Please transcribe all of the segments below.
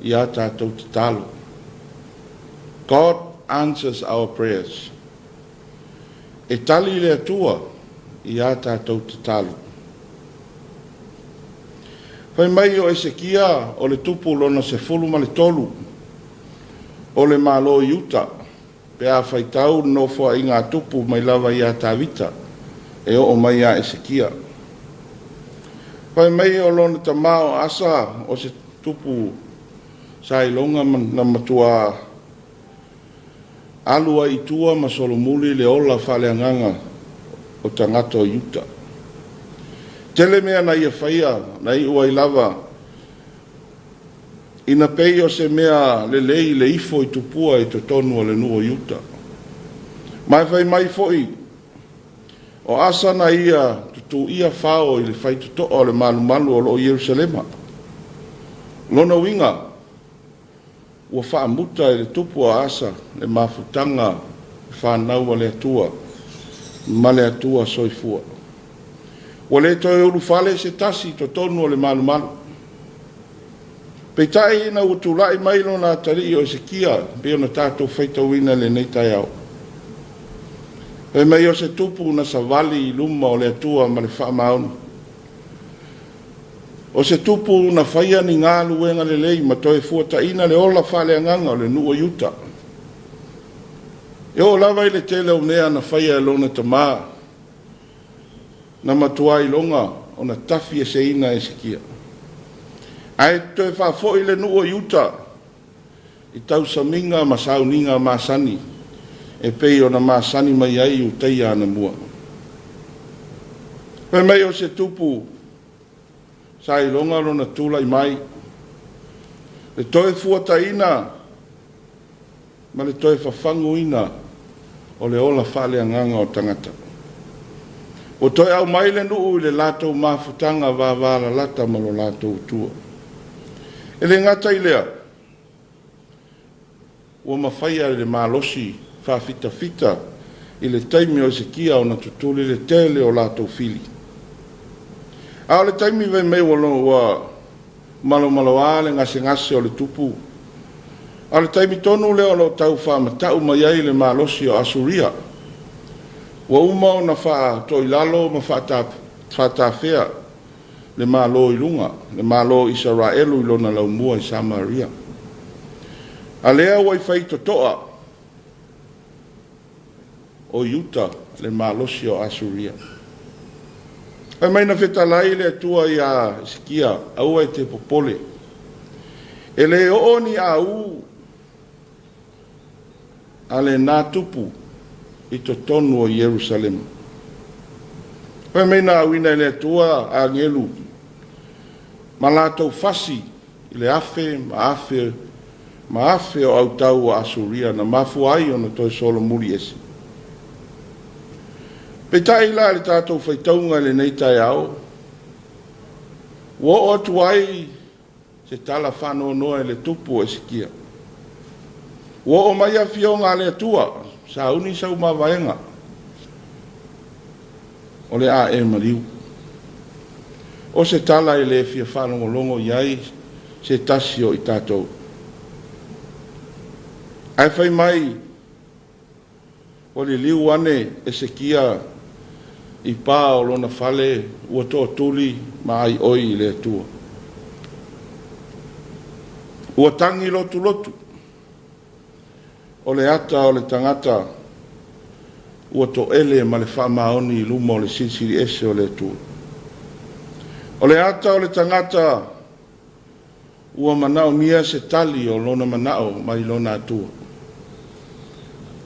i a tātou te talo. God answers our prayers. E tali le atua i a tātou te talo. Whai mai o Esekia o le tupu lona se fulu ma le tolu o le malo i uta pe a whaitau no fua i ngā tupu mai lava i a tāwita e o mai a Esekia. Whai mai o lona ta mao asa o se tupu sa ilonga na matua alua i tua ma solomuli le ola whaleanganga o tangata o yuta. Tele mea na ia whaia, na i ua i lava, ina pei o se mea le lei le ifo i tupua i to tonu o le nuo yuta. Mai whai mai foi, o asa na ia tutu ia whao i le whai tuto o le malu malu o lo Yerusalema. Lona winga, ua whaamuta i le tupu o asa le mafutanga whanau le atua, ma le atua soifua. Ua le toi uru whale se tasi to tonu o le malu malu. Peitai ina utulai mailo na tari o Esekia, pe ona tātou whaitauina le neitai au. Pe mai o se tupu na savali i luma o le atua ma le whaamaunu. O se tupu na whaia ni ngā luenga le lei ma toi fuata ina le ola whale anganga o le nuo yuta. E o lava i le tele o nea na whaia e lona tamaa na matua i longa o na tafi e se ina Esekia. Ai toi whafo i le nuo yuta i tau saminga ma sauninga ma sani e pei o na ma sani mai ai u teia ana mua. Pe mai o se tupu sa i longa rona tula i mai. Le toi fuata ina, ma le toi whafangu ina o le ola whale anganga o tangata. O toi au mai le nuu i le lato mafutanga wawara lata ma lo lato utua. E le ngata i lea, ua mawhaia le malosi whawhita fita i le taimi o Esekia o na tutuli le tele o lato fili. A le taimi vei mei walo ua malo malo ale ngase o le tupu. A le taimi tonu leo lo tau whamatau mai ai le malosi o Asuria. Ua uma o na wha toi lalo ma whata whea le malo i lunga, le malo Israelu i lona laumua i Samaria. A lea ua i whaito toa o Yuta le malosi o Asuria. Ai mai na whetalai le atua i a Esekia, aua i te popole. E le ooni a u a le nā tupu i to tonu o Yerusalem. Ai mai na awina i le atua a ngelu, ma lātou fasi i le afe, ma afe o autau o Asuria, na mafu ai o na toi solo muri esi. Peitai la le tātou whaitaunga le neitai au. Wo o tuai se tala whano noa le tupu Esekia. Wo o mai a fionga le atua, sa uni sa umawaenga. O le a e mariu. O se tala i le fia whanongo longo iai, se tasio i tātou. Ai whai mai, o le liu ane Esekia i pā o lona whale ua toa tuli ma ai oi i le atua. Ua tangi lotu lotu. O le ata o le tangata ua to ele ma le whamaoni i luma o le sinsiri ese o le atua. O le ata o le tangata ua manao mia se tali o lona manao mai lona atua.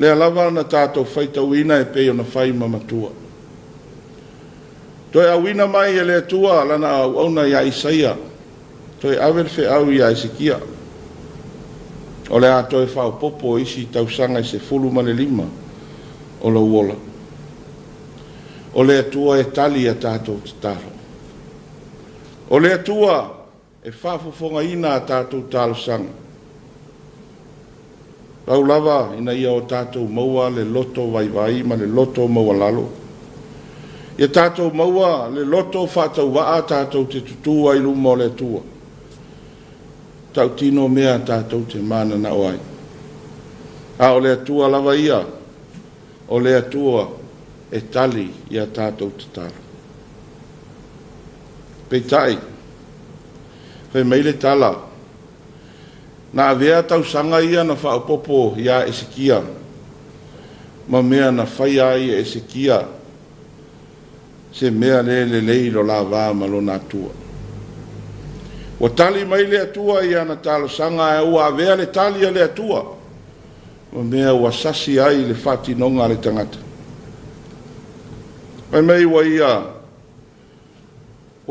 Le alava na tātou whaitauina e pei o na whai mamatua. Toi awina mai e le atua lana au auna ia Isaia. Toi awer fe au ia Esekia. O le a toi whao popo isi tausanga i se fulu ma le lima o la uola. O le atua e tali a tātou te taro. O le atua e whafufonga ina a tātou talo sanga. Rau lava ina ia o tātou maua le loto vai ma le loto maua lalo. Ia tātou maua le loto whātau waa tātou te tutua i luma o le atua. tau tino mea tātou te mana na oai. A o le atua lava ia, o le atua e tali ia tātou te talo. Peitai, whai meile tala, na avea tau sanga ia na whaopopo ia Esekia, ma mea na whai ai Esekia, se mea le leilo la vā malo na atua. Wa tali mai le atua ia na talo sanga e ua avea le tali a le atua, ma mea ua sasi ai le whatinonga le tangata. Mai mai wa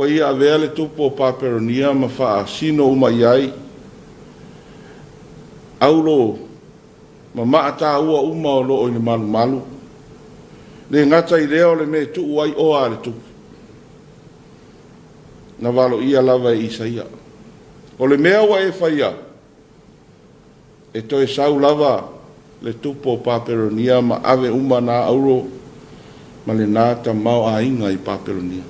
ia avea le tupo paperonia ma wha sino uma iai, aulo ma maata ua uma o loo i le malu malu, le ngata i leo le me tu uai oa le tupu. Na walo ia lava e Isaia. O le mea ua e whaia, e toi sau lava le tupo paperonia ma ave uma na auro, ma le nata mau a inga i paperonia.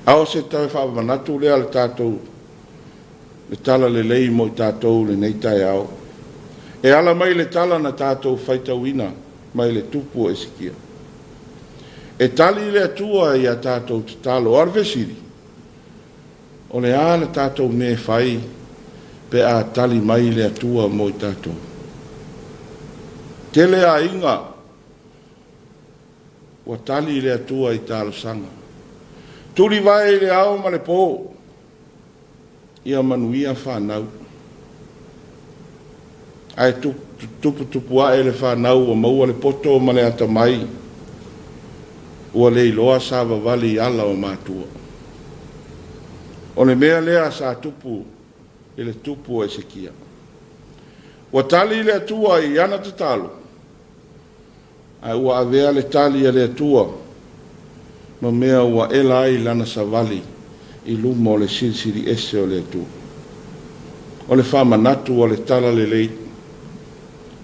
Ao se tae whaamanatu lea le tātou, le tala le lei mo i tātou le neitai ao. E ala mai le tala na tātou whaitauina, mai le tupu Esekia. E tali le atua i a tātou te talo arvesiri. O le ala tātou me whai, pe a tali mai le atua mo i tātou. Tele a inga, wa tali le atua i tālo sanga. Turi vai le ao ma le pō, ia manuia whanau. Ai tupu a le whanau o maua le poto ma le ata mai, ua le iloa sa vavali ala o mātua. O le mea lea sa tupu, i le tupu Esekia. Ua tali le atua i ana te talo, ai ua avea le tali le atua, ma mea ua ela ai lana savali i luma o le sirisiri ese o le atua. O le whamanatu o le tala le lei.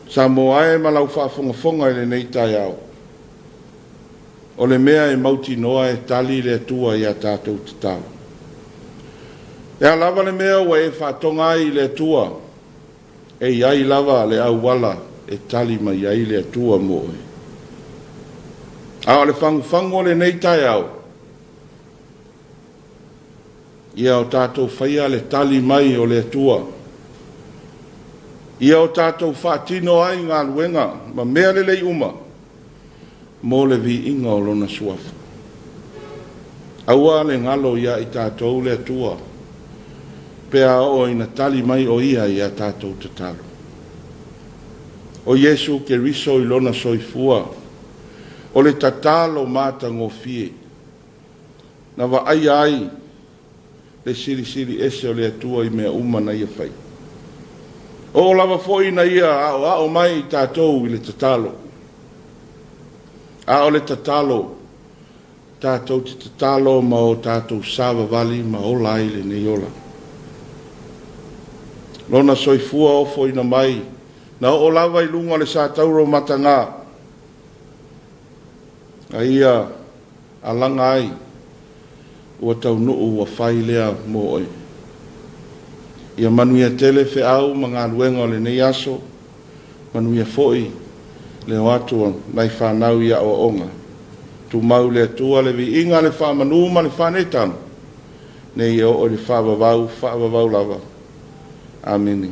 Samoa e malau whaafongafonga i le nei tai au. O le mea e mauti noa e tali le atua i a tātou te talo. E a lava le mea ua e whaatonga i le atua, e iai lava le au wala e tali ma iai le atua moe. A le fangu le nei tai au. Ia o tātou whaia le tali mai o le atua. Ia o tātou whaatino ai ngā luenga, ma mea le lei uma, mo le vi inga o lona suafa. Aua le ngalo ia i tātou le atua, pea o ina tali mai o ia i a tātou te talo. O Yesu ke riso i lona soifua, o le tatalo mata ngofie, na wa ai, le siri ese o le atua i mea uma na ia whai. O lava foi na ia ao mai i tātou i le tatalo. A o le tatalo, tātou te tatalo ma o tātou sāwa vali ma o lai le neiola. Lona soifua o foi na mai, na o lava i lunga le sātauro matanga. A ia alanga ai, ua tau nuu ua whai lea mo oi. Ia manuia tele fe au ma ngā luenga o le nei aso, manuia foi le o atua mai whanau ia o onga. Tu mau le atua le vi inga le whamanu ma le whanetanu, nei o le whavavau lava. Ameni.